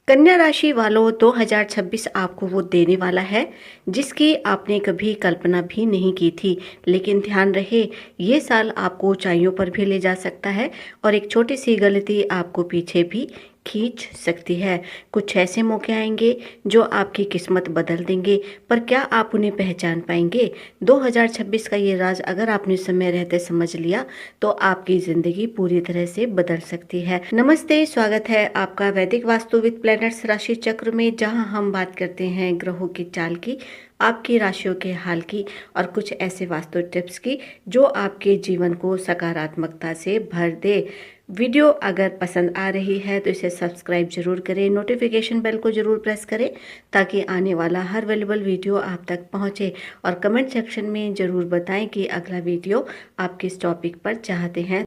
कन्या राशि वालों 2026 आपको वो देने वाला है जिसकी आपने कभी कल्पना भी नहीं की थी। लेकिन ध्यान रहे, ये साल आपको ऊंचाइयों पर भी ले जा सकता है और एक छोटी सी गलती आपको पीछे भी खींच सकती है। कुछ ऐसे मौके आएंगे जो आपकी किस्मत बदल देंगे, पर क्या आप उन्हें पहचान पाएंगे? 2026 का ये राज अगर आपने समय रहते समझ लिया तो आपकी जिंदगी पूरी तरह से बदल सकती है। नमस्ते, स्वागत है आपका वैदिक वास्तु विद प्लैनेट्स राशि चक्र में, जहां हम बात करते हैं ग्रहों की चाल की, आपकी राशियों के हाल की और कुछ ऐसे वास्तु टिप्स की जो आपके जीवन को सकारात्मकता से भर दे। वीडियो अगर पसंद आ रही है तो इसे सब्सक्राइब जरूर करें, नोटिफिकेशन बेल को जरूर प्रेस करें ताकि आने वाला हर अवेलेबल वीडियो आप तक पहुंचे। और कमेंट सेक्शन में ज़रूर बताएं कि अगला वीडियो आप किस टॉपिक पर चाहते हैं।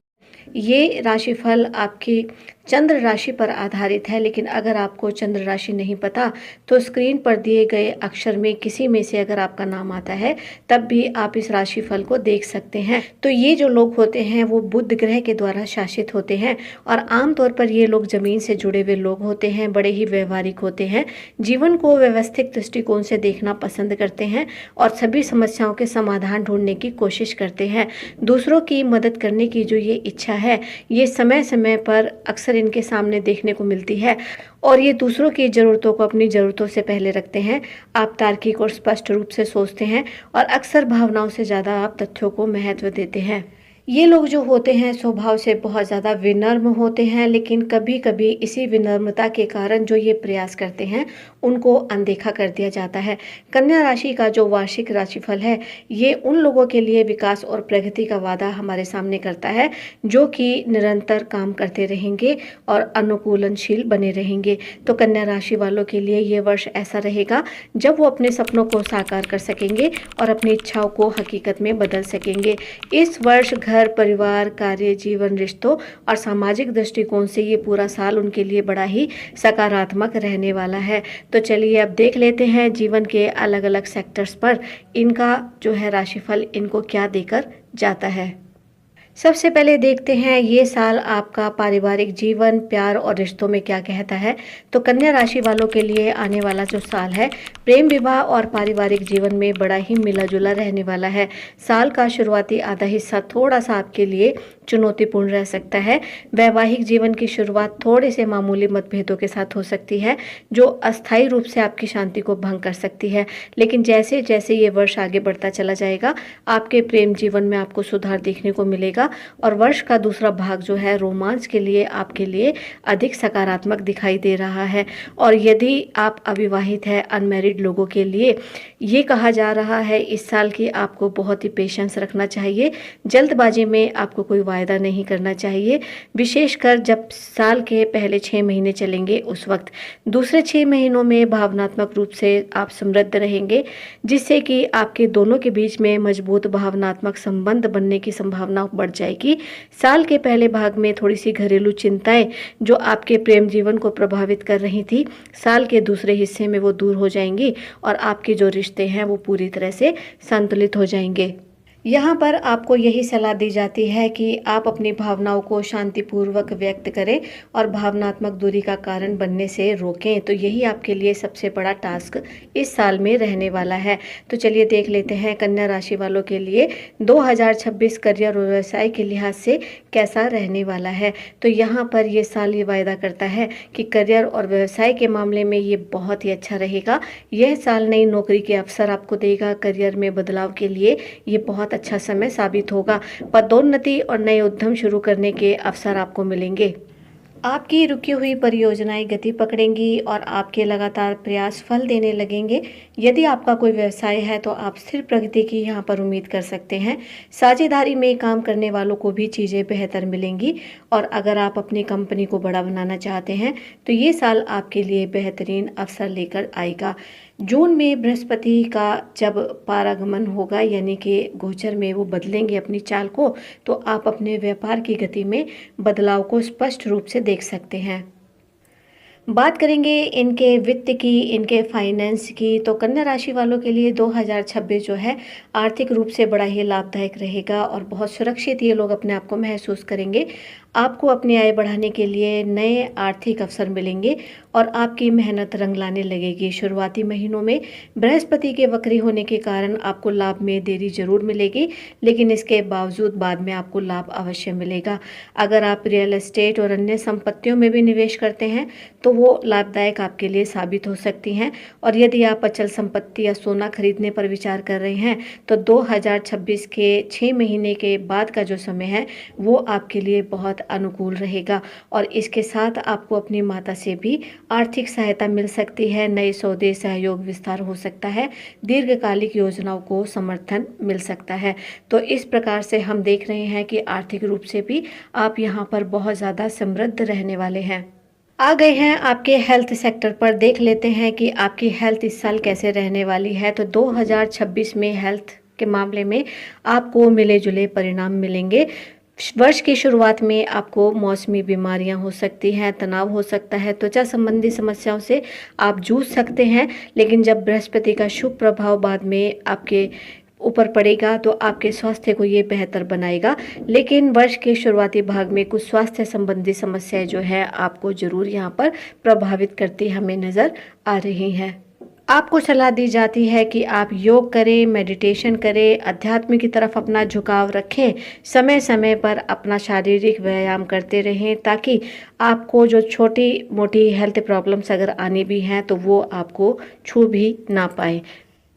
ये राशिफल आपकी चंद्र राशि पर आधारित है, लेकिन अगर आपको चंद्र राशि नहीं पता तो स्क्रीन पर दिए गए अक्षर में किसी में से अगर आपका नाम आता है तब भी आप इस राशिफल को देख सकते हैं। तो ये जो लोग होते हैं वो बुध ग्रह के द्वारा शासित होते हैं और आमतौर पर ये लोग जमीन से जुड़े हुए लोग होते हैं, बड़े ही व्यवहारिक होते हैं, जीवन को व्यवस्थित दृष्टिकोण से देखना पसंद करते हैं और सभी समस्याओं के समाधान ढूंढने की कोशिश करते हैं। दूसरों की मदद करने की जो ये इच्छा है, ये समय समय पर अक्सर इनके सामने देखने को मिलती है और ये दूसरों की ज़रूरतों को अपनी ज़रूरतों से पहले रखते हैं। आप तार्किक और स्पष्ट रूप से सोचते हैं और अक्सर भावनाओं से ज़्यादा आप तथ्यों को महत्व देते हैं। ये लोग जो होते हैं स्वभाव से बहुत ज़्यादा विनम्र होते हैं, लेकिन कभी कभी इसी विनम्रता के कारण जो ये प्रयास करते हैं उनको अनदेखा कर दिया जाता है। कन्या राशि का जो वार्षिक राशिफल है, ये उन लोगों के लिए विकास और प्रगति का वादा हमारे सामने करता है जो कि निरंतर काम करते रहेंगे और अनुकूलनशील बने रहेंगे। तो कन्या राशि वालों के लिए ये वर्ष ऐसा रहेगा जब वो अपने सपनों को साकार कर सकेंगे और अपनी इच्छाओं को हकीकत में बदल सकेंगे। इस वर्ष घर, परिवार, कार्य, जीवन, रिश्तों और सामाजिक दृष्टिकोण से ये पूरा साल उनके लिए बड़ा ही सकारात्मक रहने वाला है। तो चलिए अब देख लेते हैं जीवन के अलग अलग सेक्टर्स पर इनका जो है राशिफल इनको क्या देकर जाता है। सबसे पहले देखते हैं ये साल आपका पारिवारिक जीवन, प्यार और रिश्तों में क्या कहता है। तो कन्या राशि वालों के लिए आने वाला जो साल है, प्रेम, विवाह और पारिवारिक जीवन में बड़ा ही मिला जुला रहने वाला है। साल का शुरुआती आधा हिस्सा थोड़ा सा आपके लिए चुनौतीपूर्ण रह सकता है। वैवाहिक जीवन की शुरुआत थोड़े से मामूली मतभेदों के साथ हो सकती है जो अस्थायी रूप से आपकी शांति को भंग कर सकती है, लेकिन जैसे जैसे ये वर्ष आगे बढ़ता चला जाएगा आपके प्रेम जीवन में आपको सुधार देखने को मिलेगा और वर्ष का दूसरा भाग जो है रोमांच के लिए आपके लिए अधिक सकारात्मक दिखाई दे रहा है। और यदि आप अविवाहित हैं, अनमैरिड लोगों के लिए ये कहा जा रहा है इस साल की आपको बहुत ही पेशेंस रखना चाहिए। जल्दबाजी में आपको कोई वायदा नहीं करना चाहिए, विशेषकर जब साल के पहले 6 महीने चलेंगे उस वक्त। दूसरे 6 महीनों में भावनात्मक रूप से आप समृद्ध रहेंगे, जिससे कि आपके दोनों के बीच में मजबूत भावनात्मक संबंध बनने की संभावना बढ़ जाएगी। साल के पहले भाग में थोड़ी सी घरेलू चिंताएं जो आपके प्रेम जीवन को प्रभावित कर रही थी, साल के दूसरे हिस्से में वो दूर हो जाएंगी और आपके जो रिश्ते हैं वो पूरी तरह से संतुलित हो जाएंगे। यहाँ पर आपको यही सलाह दी जाती है कि आप अपनी भावनाओं को शांतिपूर्वक व्यक्त करें और भावनात्मक दूरी का कारण बनने से रोकें। तो यही आपके लिए सबसे बड़ा टास्क इस साल में रहने वाला है। तो चलिए देख लेते हैं कन्या राशि वालों के लिए 2026 करियर और व्यवसाय के लिहाज से कैसा रहने वाला है। तो यहाँ पर ये साल ये वायदा करता है कि करियर और व्यवसाय के मामले में ये बहुत ही अच्छा रहेगा। यह साल नई नौकरी के अवसर आपको देगा। करियर में बदलाव के लिए ये बहुत अच्छा समय साबित होगा। पदोन्नति और नए उद्यम शुरू करने के अवसर आपको मिलेंगे। आपकी रुकी हुई परियोजनाएं गति पकड़ेंगी और आपके लगातार प्रयास फल देने लगेंगे। यदि आपका कोई व्यवसाय है तो आप स्थिर प्रगति की यहाँ पर उम्मीद कर सकते हैं। साझेदारी में काम करने वालों को भी चीज़ें बेहतर मिलेंगी और अगर आप अपनी कंपनी को बड़ा बनाना चाहते हैं तो ये साल आपके लिए बेहतरीन अवसर लेकर आएगा। जून में बृहस्पति का जब पारागमन होगा, यानी कि गोचर में वो बदलेंगे अपनी चाल को, तो आप अपने व्यापार की गति में बदलाव को स्पष्ट रूप से देख सकते हैं। बात करेंगे इनके वित्त की, इनके फाइनेंस की। तो कन्या राशि वालों के लिए 2026 जो है आर्थिक रूप से बड़ा ही लाभदायक रहेगा और बहुत सुरक्षित ये लोग अपने आप को महसूस करेंगे। आपको अपनी आय बढ़ाने के लिए नए आर्थिक अवसर मिलेंगे और आपकी मेहनत रंग लाने लगेगी। शुरुआती महीनों में बृहस्पति के वक्री होने के कारण आपको लाभ में देरी जरूर मिलेगी, लेकिन इसके बावजूद बाद में आपको लाभ अवश्य मिलेगा। अगर आप रियल एस्टेट और अन्य संपत्तियों में भी निवेश करते हैं तो वो लाभदायक आपके लिए साबित हो सकती हैं। और यदि आप अचल संपत्ति या सोना खरीदने पर विचार कर रहे हैं तो 2026 के 6 महीने के बाद का जो समय है वो आपके लिए बहुत अनुकूल रहेगा। और इसके साथ आपको अपनी माता से भी आर्थिक सहायता मिल सकती है। नए सौदे, सहयोग विस्तार हो सकता है। दीर्घकालिक योजनाओं को समर्थन मिल सकता है। तो इस प्रकार से हम देख रहे हैं कि आर्थिक रूप से भी आप यहाँ पर बहुत ज़्यादा समृद्ध रहने वाले हैं। आ गए हैं आपके हेल्थ सेक्टर पर। देख लेते हैं कि आपकी हेल्थ इस साल कैसे रहने वाली है। तो 2026 में हेल्थ के मामले में आपको मिले जुले परिणाम मिलेंगे। वर्ष की शुरुआत में आपको मौसमी बीमारियां हो सकती हैं, तनाव हो सकता है, त्वचा संबंधी समस्याओं से आप जूझ सकते हैं। लेकिन जब बृहस्पति का शुभ प्रभाव बाद में आपके ऊपर पड़ेगा तो आपके स्वास्थ्य को ये बेहतर बनाएगा। लेकिन वर्ष के शुरुआती भाग में कुछ स्वास्थ्य संबंधी समस्याएं जो है आपको जरूर यहाँ पर प्रभावित करती हमें नज़र आ रही हैं। आपको सलाह दी जाती है कि आप योग करें, मेडिटेशन करें, अध्यात्म की तरफ अपना झुकाव रखें, समय समय पर अपना शारीरिक व्यायाम करते रहें, ताकि आपको जो छोटी मोटी हेल्थ प्रॉब्लम्स अगर आनी भी हैं तो वो आपको छू भी ना पाए।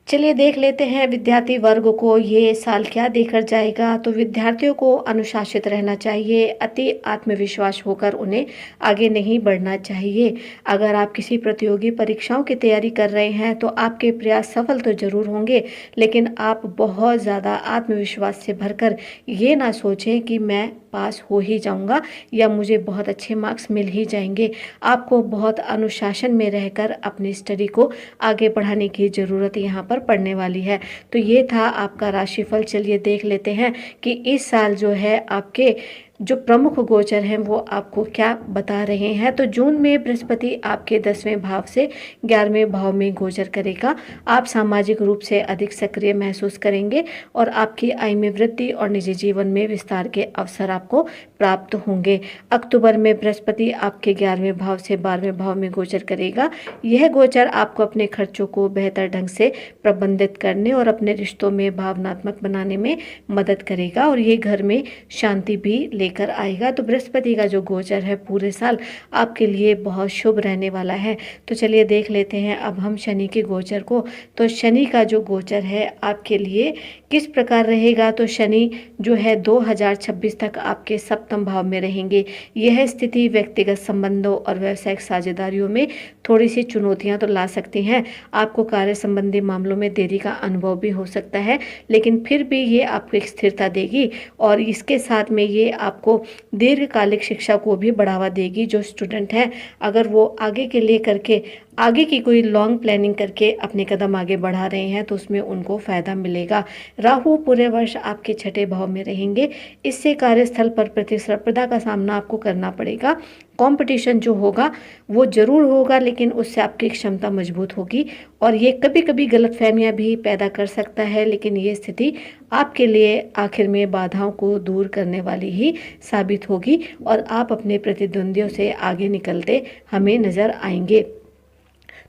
चलिए देख लेते हैं विद्यार्थी वर्ग को ये साल क्या देकर जाएगा। तो विद्यार्थियों को अनुशासित रहना चाहिए, अति आत्मविश्वास होकर उन्हें आगे नहीं बढ़ना चाहिए। अगर आप किसी प्रतियोगी परीक्षाओं की तैयारी कर रहे हैं तो आपके प्रयास सफल तो जरूर होंगे, लेकिन आप बहुत ज़्यादा आत्मविश्वास से भरकर ये ना सोचें कि मैं पास हो ही जाऊंगा या मुझे बहुत अच्छे मार्क्स मिल ही जाएंगे। आपको बहुत अनुशासन में रहकर अपनी स्टडी को आगे बढ़ाने की ज़रूरत यहाँ पर पड़ने वाली है। तो ये था आपका राशिफल। चलिए देख लेते हैं कि इस साल जो है आपके जो प्रमुख गोचर हैं वो आपको क्या बता रहे हैं। तो जून में बृहस्पति आपके 10वें भाव से 11वें भाव में गोचर करेगा। आप सामाजिक रूप से अधिक सक्रिय महसूस करेंगे और आपकी आय में वृद्धि और निजी जीवन में विस्तार के अवसर आपको प्राप्त होंगे। अक्टूबर में बृहस्पति आपके 11वें भाव से 12वें भाव में गोचर करेगा। यह गोचर आपको अपने खर्चों को बेहतर ढंग से प्रबंधित करने और अपने रिश्तों में भावनात्मक बनाने में मदद करेगा और ये घर में शांति भी लेकर आएगा। तो बृहस्पति का जो गोचर है पूरे साल आपके लिए बहुत शुभ रहने वाला है। तो चलिए देख लेते हैं अब हम शनि के गोचर को। तो शनि का जो गोचर है आपके लिए किस प्रकार रहेगा। तो शनि जो है 2026 तक आपके सप्तम भाव में रहेंगे। यह स्थिति व्यक्तिगत संबंधों और व्यावसायिक साझेदारियों में थोड़ी सी चुनौतियां तो ला सकती हैं। आपको कार्य संबंधी मामलों में देरी का अनुभव भी हो सकता है, लेकिन फिर भी ये आपको एक स्थिरता देगी और इसके साथ में ये आपको दीर्घकालिक शिक्षा को भी बढ़ावा देगी। जो स्टूडेंट हैं अगर वो आगे के लिए करके आगे की कोई लॉन्ग प्लानिंग करके अपने कदम आगे बढ़ा रहे हैं तो उसमें उनको फायदा मिलेगा। राहु पूरे वर्ष आपके 6ठे भाव में रहेंगे। इससे कार्यस्थल पर प्रतिस्पर्धा का सामना आपको करना पड़ेगा। कंपटीशन जो होगा वो जरूर होगा, लेकिन उससे आपकी क्षमता मजबूत होगी और ये कभी कभी गलतफहमियां भी पैदा कर सकता है, लेकिन ये स्थिति आपके लिए आखिर में बाधाओं को दूर करने वाली ही साबित होगी और आप अपने प्रतिद्वंदियों से आगे निकलते हमें नजर आएंगे।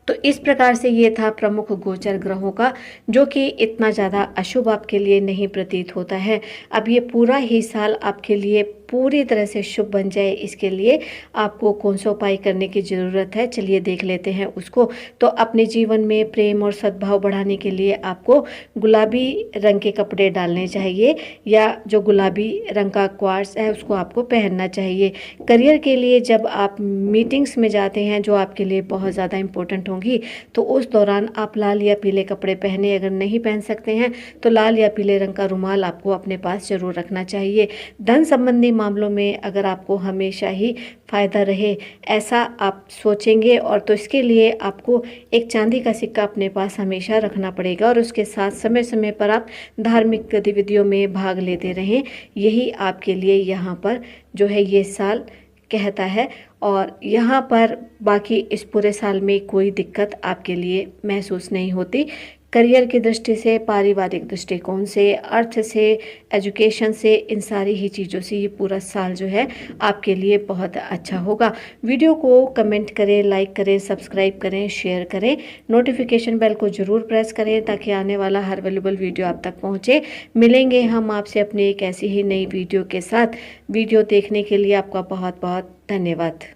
तो इस प्रकार से ये था प्रमुख गोचर ग्रहों का, जो कि इतना ज़्यादा अशुभ आपके लिए नहीं प्रतीत होता है। अब ये पूरा ही साल आपके लिए पूरी तरह से शुभ बन जाए, इसके लिए आपको कौन सा उपाय करने की ज़रूरत है, चलिए देख लेते हैं उसको। तो अपने जीवन में प्रेम और सद्भाव बढ़ाने के लिए आपको गुलाबी रंग के कपड़े डालने चाहिए या जो गुलाबी रंग का क्वार्ट्ज है उसको आपको पहनना चाहिए। करियर के लिए जब आप मीटिंग्स में जाते हैं जो आपके लिए बहुत ज़्यादा इंपॉर्टेंट होंगी, तो उस दौरान आप लाल या पीले कपड़े पहने। अगर नहीं पहन सकते हैं तो लाल या पीले रंग का रुमाल आपको अपने पास जरूर रखना चाहिए। धन संबंधी मामलों में अगर आपको हमेशा ही फायदा रहे ऐसा आप सोचेंगे और तो इसके लिए आपको एक चांदी का सिक्का अपने पास हमेशा रखना पड़ेगा और उसके साथ समय समय पर आप धार्मिक गतिविधियों में भाग लेते रहें। यही आपके लिए यहाँ पर जो है ये साल कहता है और यहाँ पर बाकी इस पूरे साल में कोई दिक्कत आपके लिए महसूस नहीं होती, करियर की दृष्टि से, पारिवारिक दृष्टिकोण से, अर्थ से, एजुकेशन से, इन सारी ही चीज़ों से ये पूरा साल जो है आपके लिए बहुत अच्छा होगा। वीडियो को कमेंट करें, लाइक करें, सब्सक्राइब करें, शेयर करें, नोटिफिकेशन बेल को ज़रूर प्रेस करें ताकि आने वाला हर वैल्यूएबल वीडियो आप तक पहुँचे। मिलेंगे हम आपसे अपनी एक ऐसी ही नई वीडियो के साथ। वीडियो देखने के लिए आपका बहुत बहुत धन्यवाद।